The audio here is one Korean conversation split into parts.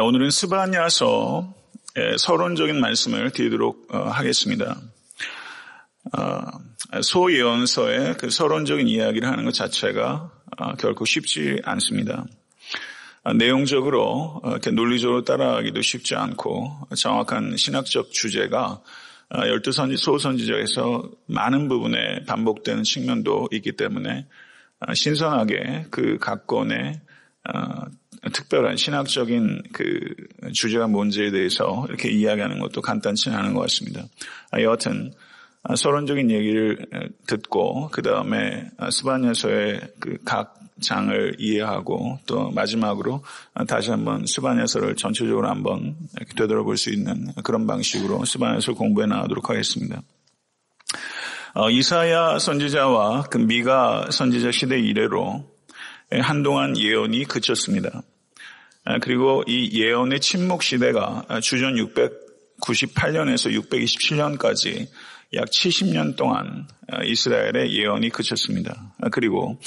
오늘은 스바냐서 서론적인 말씀을 드리도록 하겠습니다. 소예언서의 그 서론적인 이야기를 하는 것 자체가 결코 쉽지 않습니다. 내용적으로 이렇게 논리적으로 따라가기도 쉽지 않고 정확한 신학적 주제가 12 소선지자에서 많은 부분에 반복되는 측면도 있기 때문에 신선하게 그 각 건의 특별한 신학적인 그 주제가 뭔지에 대해서 이렇게 이야기하는 것도 간단치 않은 것 같습니다. 여하튼 서론적인 얘기를 듣고 그 다음에 스바냐서의 그 각 장을 이해하고 또 마지막으로 다시 한번 스바냐서를 전체적으로 한번 되돌아볼 수 있는 그런 방식으로 스바냐서 공부해 나가도록 하겠습니다. 이사야 선지자와 그 미가 선지자 시대 이래로 한동안 예언이 그쳤습니다. 그리고 이 예언의 침묵 시대가 주전 698년에서 627년까지 약 70년 동안 이스라엘의 예언이 그쳤습니다. 그리고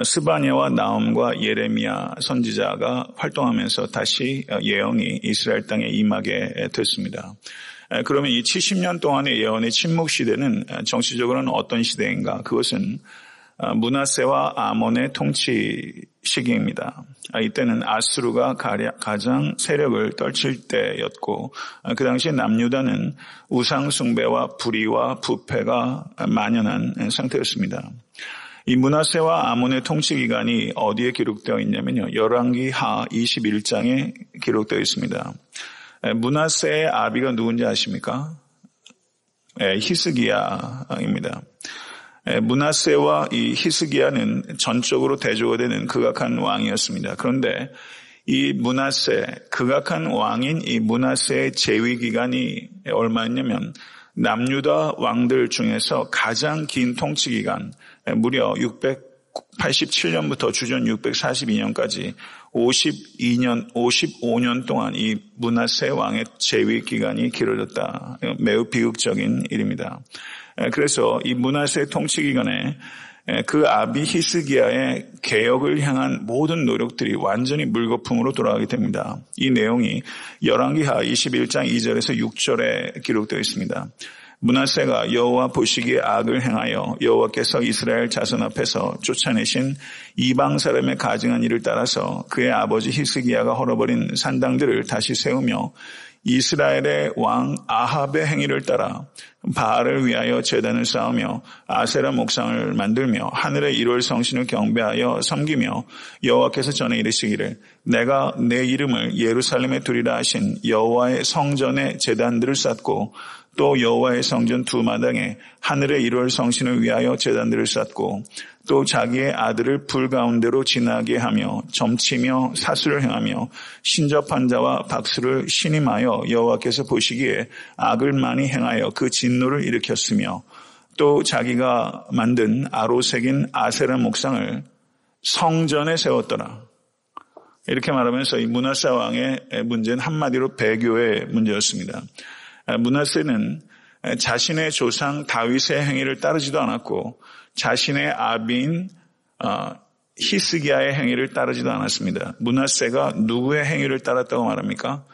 스바냐와 나훔과 예레미야 선지자가 활동하면서 다시 예언이 이스라엘 땅에 임하게 됐습니다. 그러면 이 70년 동안의 예언의 침묵 시대는 정치적으로는 어떤 시대인가? 그것은 므낫세와 아몬의 통치 시기입니다. 이때는 아수르가 가장 세력을 떨칠 때였고 그 당시 남유다는 우상 숭배와 불의와 부패가 만연한 상태였습니다. 이 므낫세와 아몬의 통치 기간이 어디에 기록되어 있냐면요. 열왕기하 21장에 기록되어 있습니다. 므낫세의 아비가 누군지 아십니까? 히스기야입니다. 므낫세와 이 히스기야는 전적으로 대조가 되는 극악한 왕이었습니다. 그런데 이 므낫세, 극악한 왕인 이 므낫세의 재위 기간이 얼마였냐면 남유다 왕들 중에서 가장 긴 통치 기간, 무려 687년부터 주전 642년까지 55년 동안 이 므낫세 왕의 재위 기간이 길어졌다. 매우 비극적인 일입니다. 그래서 이 므낫세 통치 기간에 그 아비 히스기야의 개혁을 향한 모든 노력들이 완전히 물거품으로 돌아가게 됩니다. 이 내용이 열왕기하 21장 2절에서 6절에 기록되어 있습니다. 므낫세가 여호와 보시기에 악을 행하여 여호와께서 이스라엘 자손 앞에서 쫓아내신 이방 사람의 가증한 일을 따라서 그의 아버지 히스기야가 헐어버린 산당들을 다시 세우며 이스라엘의 왕 아합의 행위를 따라 바알을 위하여 제단을 쌓으며 아세라 목상을 만들며 하늘의 1월 성신을 경배하여 섬기며 여호와께서 전에 이르시기를 내가 내 이름을 예루살렘에 두리라 하신 여호와의 성전에 제단들을 쌓고 또 여호와의 성전 두 마당에 하늘의 1월 성신을 위하여 제단들을 쌓고 또 자기의 아들을 불 가운데로 지나게 하며 점치며 사수를 행하며 신접한 자와 박수를 신임하여 여호와께서 보시기에 악을 많이 행하여 그 진노를 일으켰으며 또 자기가 만든 아로색인 아세라 목상을 성전에 세웠더라. 이렇게 말하면서 이 므낫세 왕의 문제는 한마디로 배교의 문제였습니다. 므낫세는 자신의 조상 다윗의 행위를 따르지도 않았고 자신의 아비인 히스기야의 행위를 따르지도 않았습니다. 므낫세가 누구의 행위를 따랐다고 말합니까?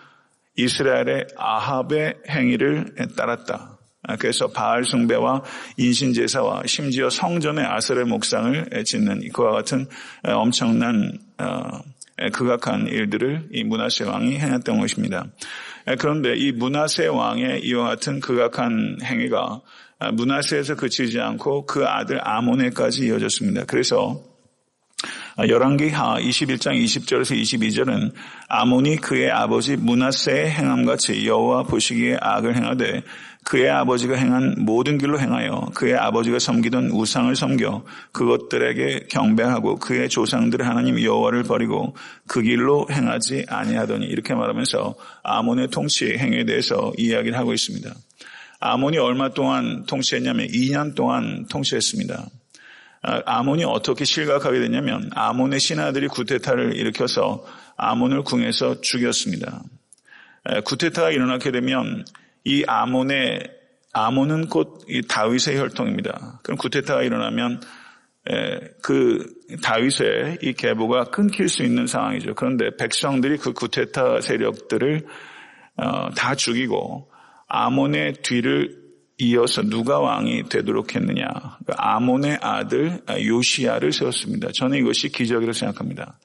이스라엘의 아합의 행위를 따랐다. 그래서 바알 숭배와 인신제사와 심지어 성전의 아세라 목상을 짓는 그와 같은 엄청난 극악한 일들을 이 므낫세 왕이 행했던 것입니다. 그런데 이 므낫세 왕의 이와 같은 극악한 행위가 므낫세에서 그치지 않고 그 아들 아몬에까지 이어졌습니다. 그래서 열왕기하 21장 20절에서 22절은 아몬이 그의 아버지 므낫세의 행함같이 여호와 보시기에 악을 행하되 그의 아버지가 행한 모든 길로 행하여 그의 아버지가 섬기던 우상을 섬겨 그것들에게 경배하고 그의 조상들의 하나님 여호와를 버리고 그 길로 행하지 아니하더니 이렇게 말하면서 아몬의 통치 행위에 대해서 이야기를 하고 있습니다. 아몬이 얼마 동안 통치했냐면 2년 동안 통치했습니다. 아몬이 어떻게 실각하게 됐냐면 아몬의 신하들이 구테타를 일으켜서 아몬을 궁에서 죽였습니다. 구테타가 일어나게 되면 이 아몬은 곧 이 다윗의 혈통입니다. 그럼 구테타가 일어나면 그 다윗의 이 계보가 끊길 수 있는 상황이죠. 그런데 백성들이 그 구테타 세력들을 다 죽이고 아몬의 뒤를 이어서 누가 왕이 되도록 했느냐. 아몬의 아들 요시야를 세웠습니다. 저는 이것이 기적이라고 생각합니다.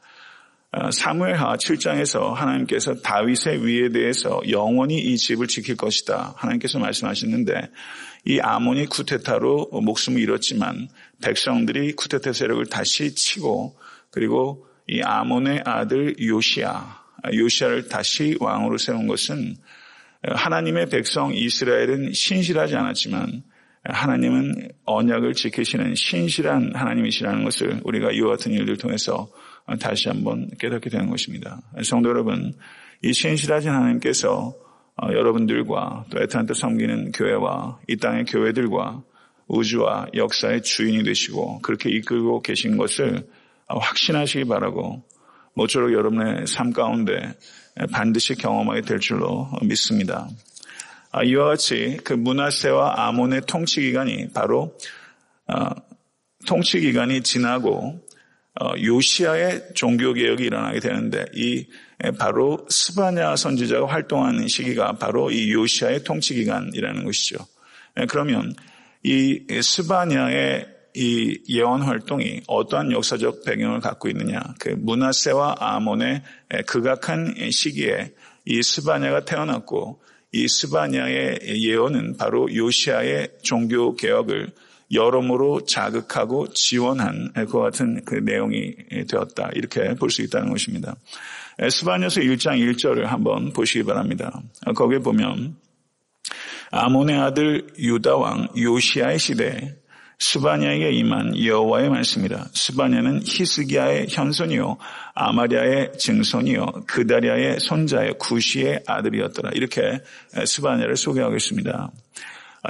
사무엘하 7장에서 하나님께서 다윗의 위에 대해서 영원히 이 집을 지킬 것이다. 하나님께서 말씀하셨는데 이 아몬이 쿠데타로 목숨을 잃었지만 백성들이 쿠데타 세력을 다시 치고 그리고 이 아몬의 아들 요시야를 다시 왕으로 세운 것은 하나님의 백성 이스라엘은 신실하지 않았지만 하나님은 언약을 지키시는 신실한 하나님이시라는 것을 우리가 이와 같은 일들을 통해서 다시 한번 깨닫게 되는 것입니다. 성도 여러분, 이 신실하신 하나님께서 여러분들과 또 애타한테 섬기는 교회와 이 땅의 교회들과 우주와 역사의 주인이 되시고 그렇게 이끌고 계신 것을 확신하시기 바라고 모쪼록 여러분의 삶 가운데 반드시 경험하게 될 줄로 믿습니다. 이와 같이 그 므낫세와 아몬의 통치기간이 바로 통치기간이 지나고 요시야의 종교개혁이 일어나게 되는데 이 바로 스바냐 선지자가 활동하는 시기가 바로 이 요시야의 통치기간이라는 것이죠. 그러면 이 스바냐의 이 예언 활동이 어떠한 역사적 배경을 갖고 있느냐. 그 므낫세와 아몬의 극악한 시기에 이 스바냐가 태어났고 이 스바냐의 예언은 바로 요시야의 종교개혁을 여러모로 자극하고 지원한 그와 같은 그 내용이 되었다. 이렇게 볼 수 있다는 것입니다. 스바냐서 1장 1절을 한번 보시기 바랍니다. 거기에 보면 아몬의 아들 유다 왕 요시야의 시대에 스바냐에게 임한 여호와의 말씀이라. 스바냐는 히스기야의 현손이요 아마랴의 증손이요 그다랴의 손자요 구시의 아들이었더라. 이렇게 스바냐를 소개하고 있습니다.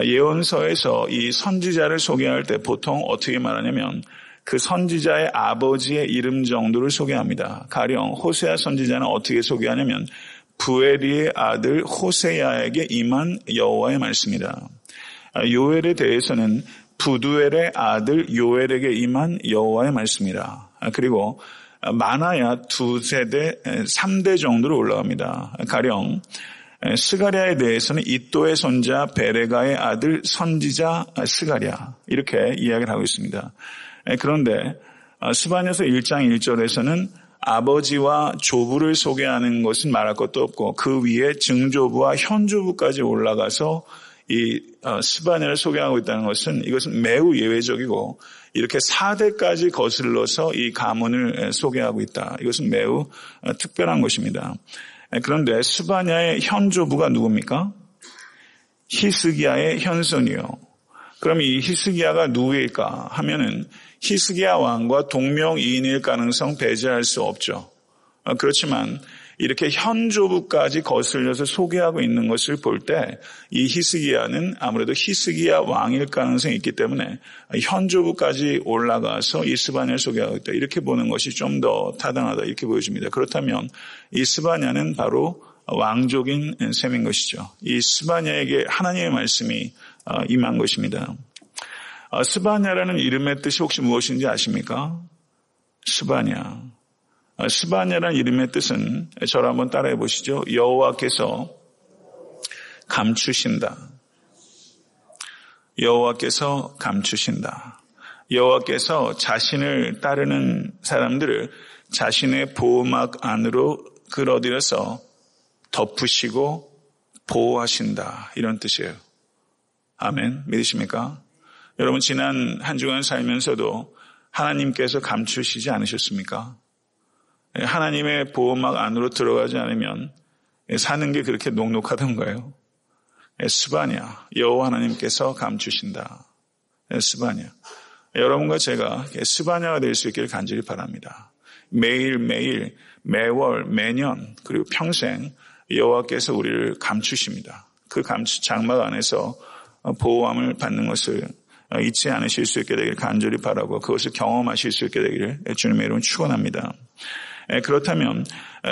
예언서에서 이 선지자를 소개할 때 보통 어떻게 말하냐면 그 선지자의 아버지의 이름 정도를 소개합니다. 가령 호세아 선지자는 어떻게 소개하냐면 부에리의 아들 호세야에게 임한 여호와의 말씀이다. 요엘에 대해서는 부두엘의 아들 요엘에게 임한 여호와의 말씀이라. 그리고 많아야 2세대, 3대 정도로 올라갑니다. 가령 스가랴에 대해서는 이또의 손자 베레가의 아들 선지자 스가랴 이렇게 이야기를 하고 있습니다. 그런데 스바냐서 1장 1절에서는 아버지와 조부를 소개하는 것은 말할 것도 없고 그 위에 증조부와 현조부까지 올라가서 이 스바냐를 소개하고 있다는 것은 이것은 매우 예외적이고 이렇게 4대까지 거슬러서 이 가문을 소개하고 있다. 이것은 매우 특별한 것입니다. 그런데 스바냐의 현조부가 누굽니까? 히스기야의 현손이요. 그럼 이 히스기야가 누구일까 하면은 히스기야 왕과 동명이인일 가능성 배제할 수 없죠. 그렇지만 이렇게 현조부까지 거슬려서 소개하고 있는 것을 볼 때 이 히스기야는 아무래도 히스기야 왕일 가능성이 있기 때문에 현조부까지 올라가서 이 스바냐를 소개하고 있다. 이렇게 보는 것이 좀 더 타당하다. 이렇게 보여집니다. 그렇다면 이 스바냐는 바로 왕족인 셈인 것이죠. 이 스바냐에게 하나님의 말씀이 임한 것입니다. 스바냐라는 이름의 뜻이 혹시 무엇인지 아십니까? 스바냐. 스바냐라는 이름의 뜻은 저를 한번 따라해 보시죠. 여호와께서 감추신다. 여호와께서 감추신다. 여호와께서 자신을 따르는 사람들을 자신의 보호막 안으로 끌어들여서 덮으시고 보호하신다. 이런 뜻이에요. 아멘. 믿으십니까? 여러분 지난 한 주간 살면서도 하나님께서 감추시지 않으셨습니까? 하나님의 보호막 안으로 들어가지 않으면 사는 게 그렇게 녹록하던가요? 스바냐, 여호와 하나님께서 감추신다. 스바냐. 여러분과 제가 스바냐가 될 수 있기를 간절히 바랍니다. 매일매일, 매월, 매년, 그리고 평생 여호와께서 우리를 감추십니다. 그 장막 안에서 보호함을 받는 것을 잊지 않으실 수 있게 되기를 간절히 바라고 그것을 경험하실 수 있게 되기를 주님의 이름으로 축원합니다. 그렇다면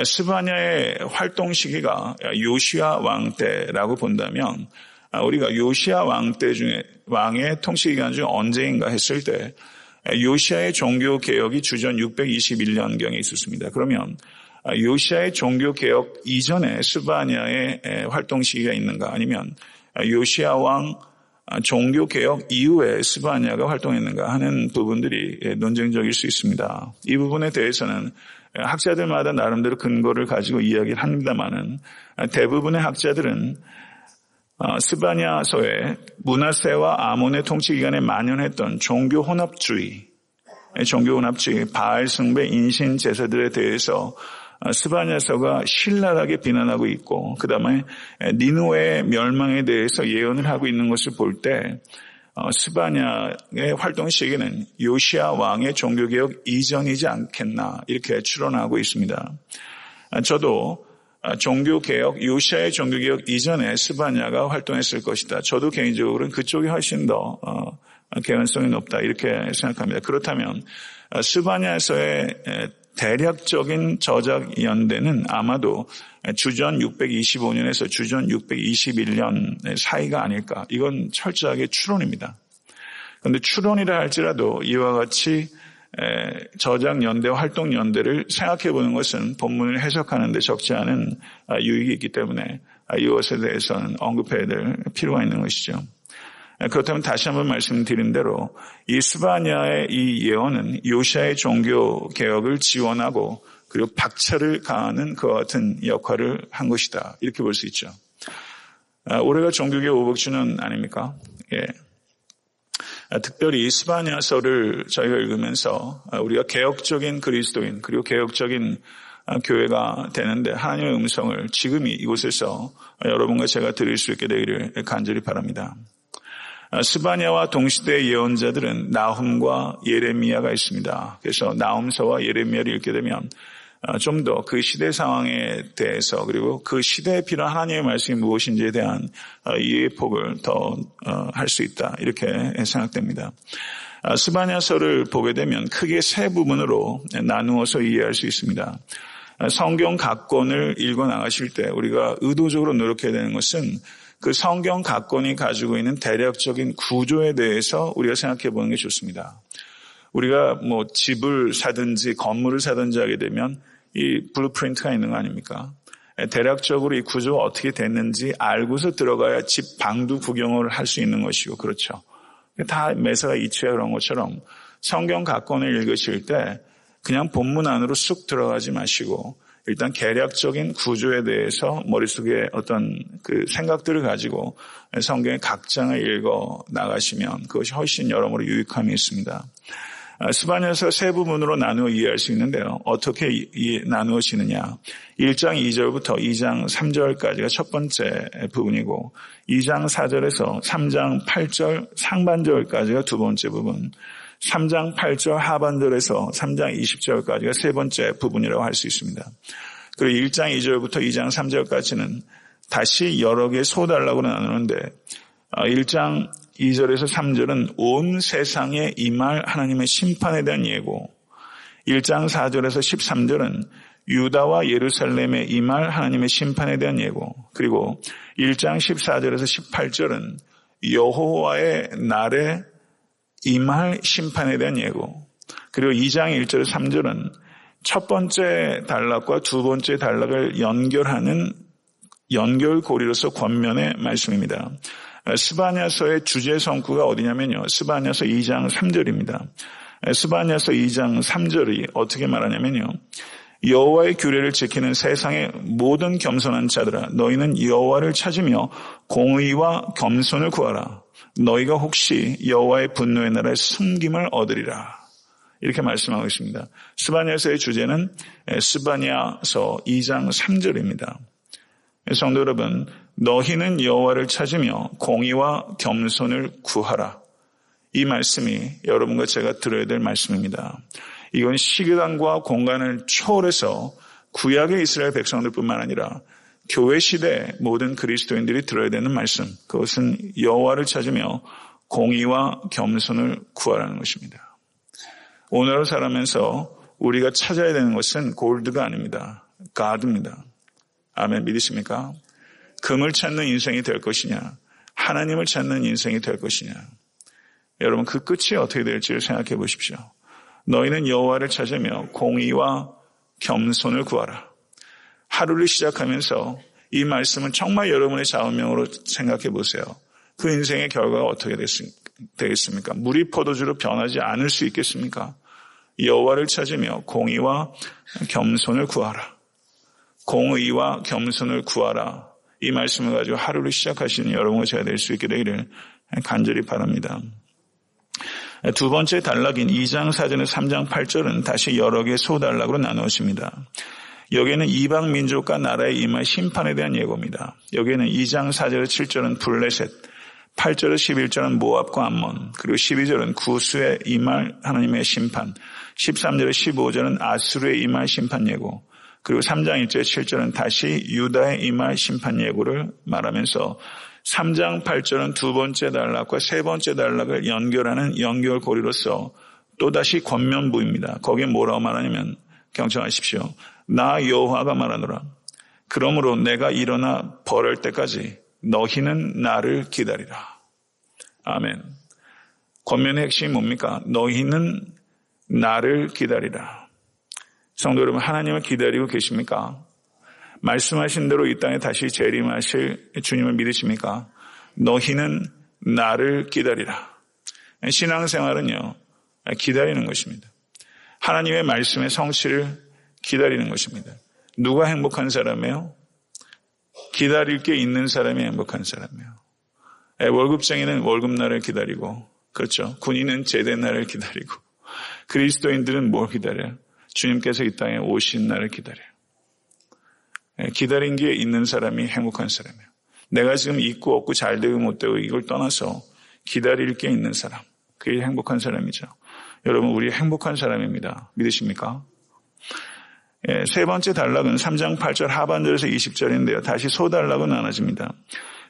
스바냐의 활동 시기가 요시야 왕 때라고 본다면 우리가 요시야 왕 때 중에 왕의 통치 기간 중 언제인가 했을 때 요시아의 종교개혁이 주전 621년경에 있었습니다. 그러면 요시아의 종교개혁 이전에 스바냐의 활동 시기가 있는가, 아니면 요시아 왕 종교개혁 이후에 스바냐가 활동했는가 하는 부분들이 논쟁적일 수 있습니다. 이 부분에 대해서는 학자들마다 나름대로 근거를 가지고 이야기를 합니다만은, 대부분의 학자들은 스바냐서에 므낫세와 아몬의 통치 기간에 만연했던 종교 혼합주의, 바알 숭배, 인신 제사들에 대해서 스바냐서가 신랄하게 비난하고 있고, 그 다음에 니느웨의 멸망에 대해서 예언을 하고 있는 것을 볼 때 스바냐의 활동 시기는 요시아 왕의 종교개혁 이전이지 않겠나, 이렇게 추론하고 있습니다. 저도 요시아의 종교개혁 이전에 스바냐가 활동했을 것이다. 저도 개인적으로는 그쪽이 훨씬 더 개연성이 높다, 이렇게 생각합니다. 그렇다면 스바냐서의 대략적인 저작 연대는 아마도 주전 625년에서 주전 621년 사이가 아닐까. 이건 철저하게 추론입니다. 그런데 추론이라 할지라도 이와 같이 저작 연대와 활동 연대를 생각해 보는 것은 본문을 해석하는 데 적지 않은 유익이 있기 때문에 이것에 대해서는 언급해야 될 필요가 있는 것이죠. 그렇다면 다시 한번 말씀드린 대로 이 스바냐의 이 예언은 요시아의 종교 개혁을 지원하고 그리고 박차를 가하는 그와 같은 역할을 한 것이다, 이렇게 볼 수 있죠. 올해가 종교개혁 500주년 아닙니까? 예. 특별히 스바냐서를 저희가 읽으면서 우리가 개혁적인 그리스도인, 그리고 개혁적인 교회가 되는데 하나님의 음성을 지금이 이곳에서 여러분과 제가 들을 수 있게 되기를 간절히 바랍니다. 스바냐와 동시대의 예언자들은 나훔과 예레미야가 있습니다. 그래서 나훔서와 예레미야를 읽게 되면 좀 더 그 시대 상황에 대해서, 그리고 그 시대에 필요한 하나님의 말씀이 무엇인지에 대한 이해의 폭을 더 할 수 있다, 이렇게 생각됩니다. 스바냐서를 보게 되면 크게 세 부분으로 나누어서 이해할 수 있습니다. 성경 각 권을 읽어 나가실 때 우리가 의도적으로 노력해야 되는 것은 그 성경 각 권이 가지고 있는 대략적인 구조에 대해서 우리가 생각해 보는 게 좋습니다. 우리가 집을 사든지 건물을 사든지 하게 되면 이 블루프린트가 있는 거 아닙니까? 대략적으로 이 구조가 어떻게 됐는지 알고서 들어가야 집 방도 구경을 할 수 있는 것이고, 그렇죠. 다 매사가 이치야 그런 것처럼 성경 각 권을 읽으실 때 그냥 본문 안으로 쑥 들어가지 마시고 일단 개략적인 구조에 대해서 머릿속에 어떤 그 생각들을 가지고 성경의 각 장을 읽어 나가시면 그것이 훨씬 여러모로 유익함이 있습니다. 스바냐서 세 부분으로 나누어 이해할 수 있는데요. 어떻게 나누어지느냐. 1장 2절부터 2장 3절까지가 첫 번째 부분이고, 2장 4절에서 3장 8절 상반절까지가 두 번째 부분, 3장 8절 하반절에서 3장 20절까지가 세 번째 부분이라고 할 수 있습니다. 그리고 1장 2절부터 2장 3절까지는 다시 여러 개의 소달락으로 나누는데, 1장 2절에서 3절은 온 세상에 임할 하나님의 심판에 대한 예고, 1장 4절에서 13절은 유다와 예루살렘에 임할 하나님의 심판에 대한 예고, 그리고 1장 14절에서 18절은 여호와의 날에 임할 심판에 대한 예고, 그리고 2장 1절에서 3절은 첫 번째 단락과 두 번째 단락을 연결하는 연결고리로서 권면의 말씀입니다. 스바냐서의 주제 성구가 어디냐면요, 스바냐서 2장 3절입니다. 스바냐서 2장 3절이 어떻게 말하냐면요, 여호와의 규례를 지키는 세상의 모든 겸손한 자들아, 너희는 여호와를 찾으며 공의와 겸손을 구하라. 너희가 혹시 여호와의 분노의 날에 숨김을 얻으리라. 이렇게 말씀하고 있습니다. 스바냐서의 주제는 스바냐서 2장 3절입니다. 성도 여러분, 너희는 여호와를 찾으며 공의와 겸손을 구하라. 이 말씀이 여러분과 제가 들어야 될 말씀입니다. 이건 시간과 공간을 초월해서 구약의 이스라엘 백성들뿐만 아니라 교회 시대 모든 그리스도인들이 들어야 되는 말씀, 그것은 여호와를 찾으며 공의와 겸손을 구하라는 것입니다. 오늘을 살아면서 우리가 찾아야 되는 것은 골드가 아닙니다. God입니다. 아멘, 믿으십니까? 금을 찾는 인생이 될 것이냐, 하나님을 찾는 인생이 될 것이냐. 여러분 그 끝이 어떻게 될지를 생각해 보십시오. 너희는 여호와를 찾으며 공의와 겸손을 구하라. 하루를 시작하면서 이 말씀은 정말 여러분의 좌우명으로 생각해 보세요. 그 인생의 결과가 어떻게 되겠습니까? 물이 포도주로 변하지 않을 수 있겠습니까? 여호와를 찾으며 공의와 겸손을 구하라. 공의와 겸손을 구하라. 이 말씀을 가지고 하루를 시작하시는 여러분과 제가 될 수 있게 되기를 간절히 바랍니다. 두 번째 단락인 2장 4절에서 3장 8절은 다시 여러 개의 소단락으로 나누어집니다. 여기에는 이방 민족과 나라에 임할 심판에 대한 예고입니다. 여기에는 2장 4절에서 7절은 블레셋, 8절에서 11절은 모압과 암몬, 그리고 12절은 구스에 임할 하나님의 심판, 13절에서 15절은 아수르에 임할 심판 예고, 그리고 3장 1절 7절은 다시 유다에 임할 심판 예고를 말하면서 3장 8절은 두 번째 단락과 세 번째 단락을 연결하는 연결고리로서 또다시 권면부입니다. 거기에 뭐라고 말하냐면 경청하십시오. 나 여호와가 말하노라. 그러므로 내가 일어나 벌할 때까지 너희는 나를 기다리라. 아멘. 권면의 핵심이 뭡니까? 너희는 나를 기다리라. 성도 여러분, 하나님을 기다리고 계십니까? 말씀하신 대로 이 땅에 다시 재림하실 주님을 믿으십니까? 너희는 나를 기다리라. 신앙생활은요, 기다리는 것입니다. 하나님의 말씀의 성취를 기다리는 것입니다. 누가 행복한 사람이에요? 기다릴 게 있는 사람이 행복한 사람이에요. 월급쟁이는 월급날을 기다리고, 그렇죠. 군인은 제대날을 기다리고, 그리스도인들은 뭘 기다려요? 주님께서 이 땅에 오신 날을 기다려요. 기다린 게 있는 사람이 행복한 사람이에요. 내가 지금 있고 없고 잘 되고 못 되고 이걸 떠나서 기다릴 게 있는 사람, 그게 행복한 사람이죠. 여러분, 우리 행복한 사람입니다. 믿으십니까? 세 번째 단락은 3장 8절 하반절에서 20절인데요. 다시 소단락으로 나눠집니다.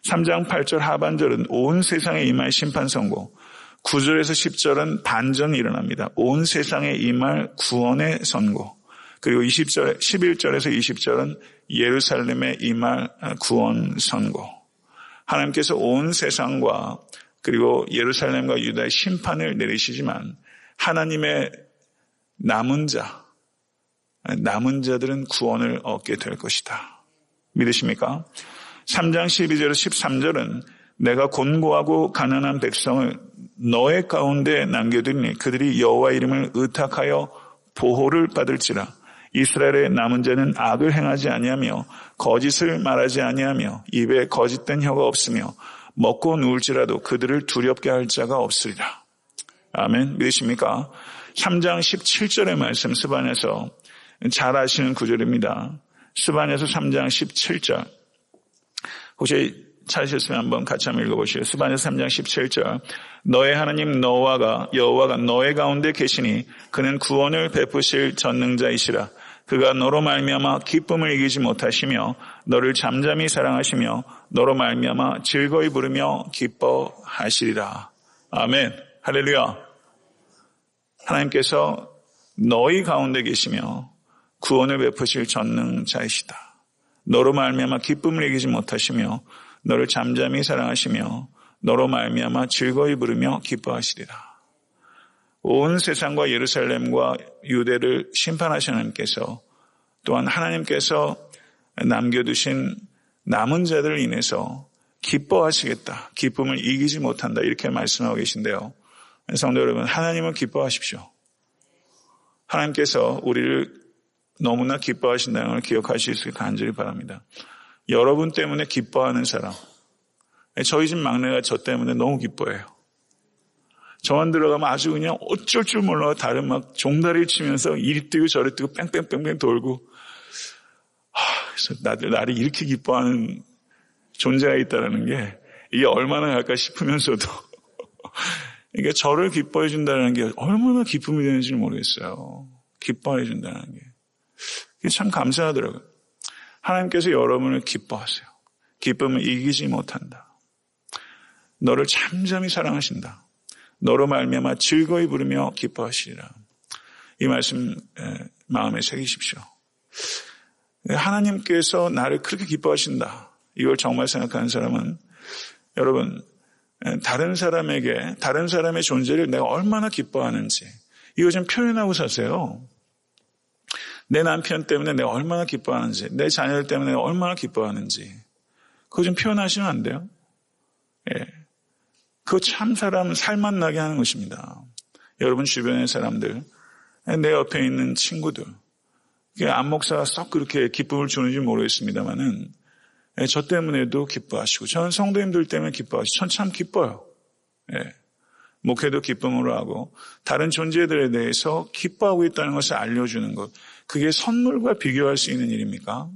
3장 8절 하반절은 온 세상에 임할 심판 선고, 9절에서 10절은 반전이 일어납니다. 온 세상에 임할 구원의 선고, 그리고 11절에서 20절은 예루살렘에 임할 구원 선고. 하나님께서 온 세상과 그리고 예루살렘과 유다의 심판을 내리시지만 하나님의 남은 자들은 구원을 얻게 될 것이다. 믿으십니까? 3장 12절에서 13절은 내가 곤고하고 가난한 백성을 너의 가운데 남겨두니 그들이 여호와 이름을 의탁하여 보호를 받을지라. 이스라엘의 남은 자는 악을 행하지 아니하며 거짓을 말하지 아니하며 입에 거짓된 혀가 없으며 먹고 누울지라도 그들을 두렵게 할 자가 없으리라. 아멘. 믿으십니까? 3장 17절의 말씀 스바냐서 잘 아시는 구절입니다. 스바냐서 3장 17절. 혹시 찾으셨으면 한번 같이 한번 읽어보시죠. 스바냐서 3장 17절. 너의 하나님 여호와가 너의 가운데 계시니 그는 구원을 베푸실 전능자이시라. 그가 너로 말미암아 기쁨을 이기지 못하시며 너를 잠잠히 사랑하시며 너로 말미암아 즐거이 부르며 기뻐하시리라. 아멘. 할렐루야. 하나님께서 너희 가운데 계시며 구원을 베푸실 전능자이시다. 너로 말미암아 기쁨을 이기지 못하시며 너를 잠잠히 사랑하시며 너로 말미암아 즐거이 부르며 기뻐하시리라. 온 세상과 예루살렘과 유대를 심판하신 하나님께서 또한 하나님께서 남겨두신 남은 자들을 인해서 기뻐하시겠다. 기쁨을 이기지 못한다. 이렇게 말씀하고 계신데요. 성도 여러분, 하나님은 기뻐하십시오. 하나님께서 우리를 너무나 기뻐하신다는 걸 기억하실 수 있게 간절히 바랍니다. 여러분 때문에 기뻐하는 사람. 저희 집 막내가 저 때문에 너무 기뻐해요. 저만 들어가면 아주 그냥 어쩔 줄 몰라 다른 막 종다리를 치면서 이리 뛰고 저리 뛰고 뺑뺑뺑뺑 돌고 그래서 나를 이렇게 기뻐하는 존재가 있다는 게 이게 얼마나 할까 싶으면서도 그러니까 저를 기뻐해 준다는 게 얼마나 기쁨이 되는지 모르겠어요. 기뻐해 준다는 게. 그게 참 감사하더라고요. 하나님께서 여러분을 기뻐하세요. 기쁨을 이기지 못한다. 너를 잠잠히 사랑하신다. 너로 말미암아 즐거이 부르며 기뻐하시리라. 이 말씀 마음에 새기십시오. 하나님께서 나를 그렇게 기뻐하신다. 이걸 정말 생각하는 사람은 여러분 다른 사람에게 다른 사람의 존재를 내가 얼마나 기뻐하는지 이거 좀 표현하고 사세요. 내 남편 때문에 내가 얼마나 기뻐하는지, 내 자녀들 때문에 내가 얼마나 기뻐하는지 그거 좀 표현하시면 안 돼요? 예. 그거 참 사람 살맛 나게 하는 것입니다. 여러분 주변의 사람들, 내 옆에 있는 친구들, 안 목사가 썩 그렇게 기쁨을 주는지 모르겠습니다만은 저 때문에도 기뻐하시고 저는 성도님들 때문에 기뻐하시고 전 참 기뻐요. 예. 목회도 기쁨으로 하고 다른 존재들에 대해서 기뻐하고 있다는 것을 알려주는 것, 그게 선물과 비교할 수 있는 일입니까?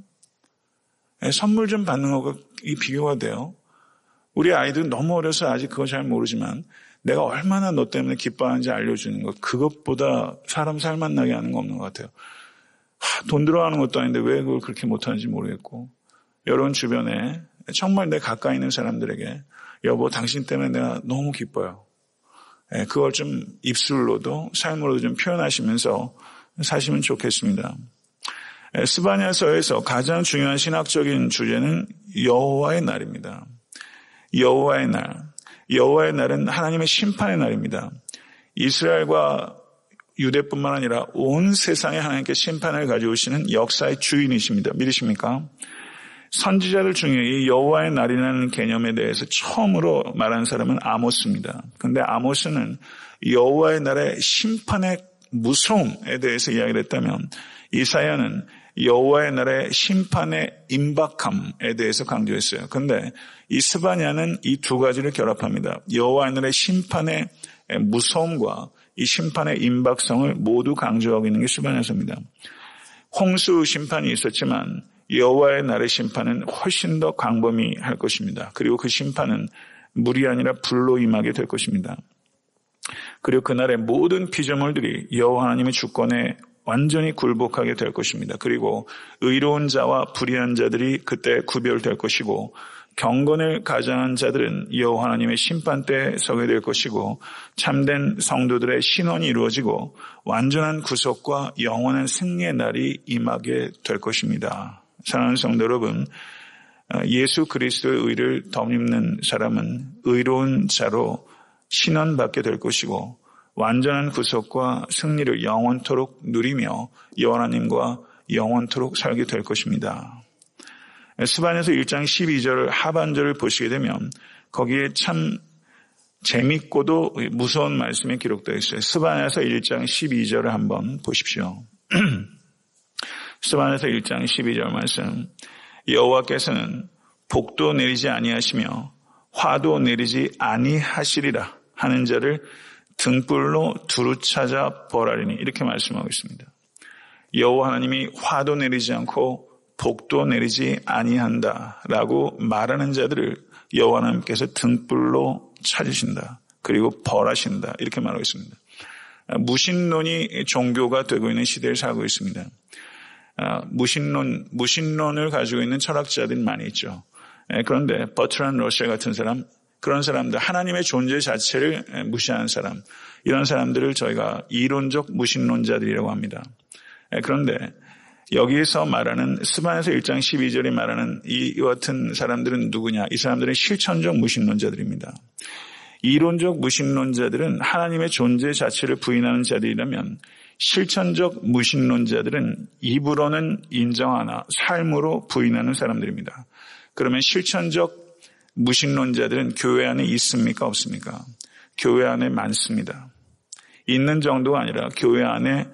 예, 선물 좀 받는 것과 이 비교가 돼요. 우리 아이들은 너무 어려서 아직 그거 잘 모르지만 내가 얼마나 너 때문에 기뻐하는지 알려주는 것, 그것보다 사람 살맛 나게 하는 거 없는 것 같아요. 돈 들어가는 것도 아닌데 왜 그걸 그렇게 못하는지 모르겠고, 여러분 주변에 정말 내 가까이 있는 사람들에게 여보 당신 때문에 내가 너무 기뻐요. 그걸 좀 입술로도 삶으로도 좀 표현하시면서 사시면 좋겠습니다. 스바냐서에서 가장 중요한 신학적인 주제는 여호와의 날입니다. 여호와의 날. 여호와의 날은 하나님의 심판의 날입니다. 이스라엘과 유대뿐만 아니라 온 세상에 하나님께 심판을 가져오시는 역사의 주인이십니다. 믿으십니까? 선지자들 중에 이 여호와의 날이라는 개념에 대해서 처음으로 말한 사람은 아모스입니다. 그런데 아모스는 여호와의 날의 심판의 무서움에 대해서 이야기를 했다면 이사야는 여호와의 날의 심판의 임박함에 대해서 강조했어요. 그런데 이 스바냐는 이 두 가지를 결합합니다. 여호와의 날의 심판의 무서움과 이 심판의 임박성을 모두 강조하고 있는 게 스바냐서입니다. 홍수 심판이 있었지만 여호와의 날의 심판은 훨씬 더 광범위할 것입니다. 그리고 그 심판은 물이 아니라 불로 임하게 될 것입니다. 그리고 그날의 모든 피조물들이 여호와 하나님의 주권에 완전히 굴복하게 될 것입니다. 그리고 의로운 자와 불의한 자들이 그때 구별될 것이고 경건을 가장한 자들은 여호와 하나님의 심판대에 서게 될 것이고 참된 성도들의 신원이 이루어지고 완전한 구속과 영원한 승리의 날이 임하게 될 것입니다. 사랑하는 성도 여러분, 예수 그리스도의 의를 덧입는 사람은 의로운 자로 신원받게 될 것이고 완전한 구속과 승리를 영원토록 누리며 여호와 하나님과 영원토록 살게 될 것입니다. 스바냐서 1장 12절 하반절을 보시게 되면 거기에 참 재밌고도 무서운 말씀이 기록되어 있어요. 스바냐서 1장 12절을 한번 보십시오. 스바냐서 1장 12절 말씀, 여호와께서는 복도 내리지 아니하시며 화도 내리지 아니하시리라 하는 자를 등불로 두루 찾아 벌하리니, 이렇게 말씀하고 있습니다. 여호와 하나님이 화도 내리지 않고 복도 내리지 아니한다라고 말하는 자들을 여호와 하나님께서 등불로 찾으신다. 그리고 벌하신다. 이렇게 말하고 있습니다. 무신론이 종교가 되고 있는 시대를 살고 있습니다. 무신론을 가지고 있는 철학자들이 많이 있죠. 그런데 버트란드 러셀 같은 사람, 그런 사람들, 하나님의 존재 자체를 무시하는 사람, 이런 사람들을 저희가 이론적 무신론자들이라고 합니다. 그런데 여기에서 말하는 스바냐서 1장 12절이 말하는 이와 같은 사람들은 누구냐? 이 사람들은 실천적 무신론자들입니다. 이론적 무신론자들은 하나님의 존재 자체를 부인하는 자들이라면 실천적 무신론자들은 입으로는 인정하나 삶으로 부인하는 사람들입니다. 그러면 실천적 무신론자들은 교회 안에 있습니까? 없습니까? 교회 안에 많습니다. 있는 정도가 아니라 교회 안에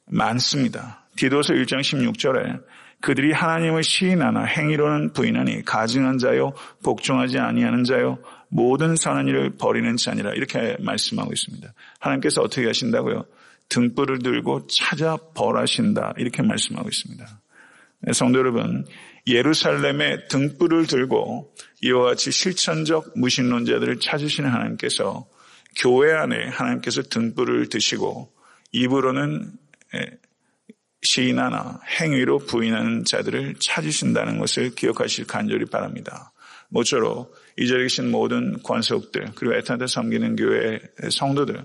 많습니다. 디도서 1장 16절에 그들이 하나님을 시인하나 행위로는 부인하니 가증한 자요 복종하지 아니하는 자요 모든 선한 일을 버리는 자니라, 이렇게 말씀하고 있습니다. 하나님께서 어떻게 하신다고요? 등불을 들고 찾아 벌하신다, 이렇게 말씀하고 있습니다. 성도 여러분, 예루살렘에 등불을 들고 이와 같이 실천적 무신론자들을 찾으시는 하나님께서 교회 안에 하나님께서 등불을 드시고 입으로는 시인하나 행위로 부인하는 자들을 찾으신다는 것을 기억하시길 간절히 바랍니다. 모쪼록 이 자리에 계신 모든 권속들, 그리고 애타게 섬기는 교회 성도들,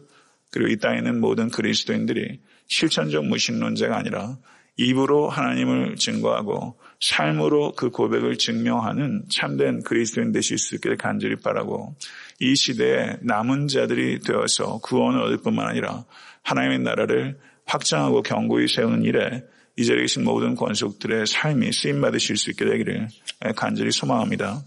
그리고 이 땅에 있는 모든 그리스도인들이 실천적 무신론자가 아니라 입으로 하나님을 증거하고 삶으로 그 고백을 증명하는 참된 그리스도인 되실 수 있기를 간절히 바라고 이 시대에 남은 자들이 되어서 구원을 얻을 뿐만 아니라 하나님의 나라를 확장하고 견고히 세우는 일에 이 자리에 계신 모든 권속들의 삶이 쓰임받으실 수 있게 되기를 간절히 소망합니다.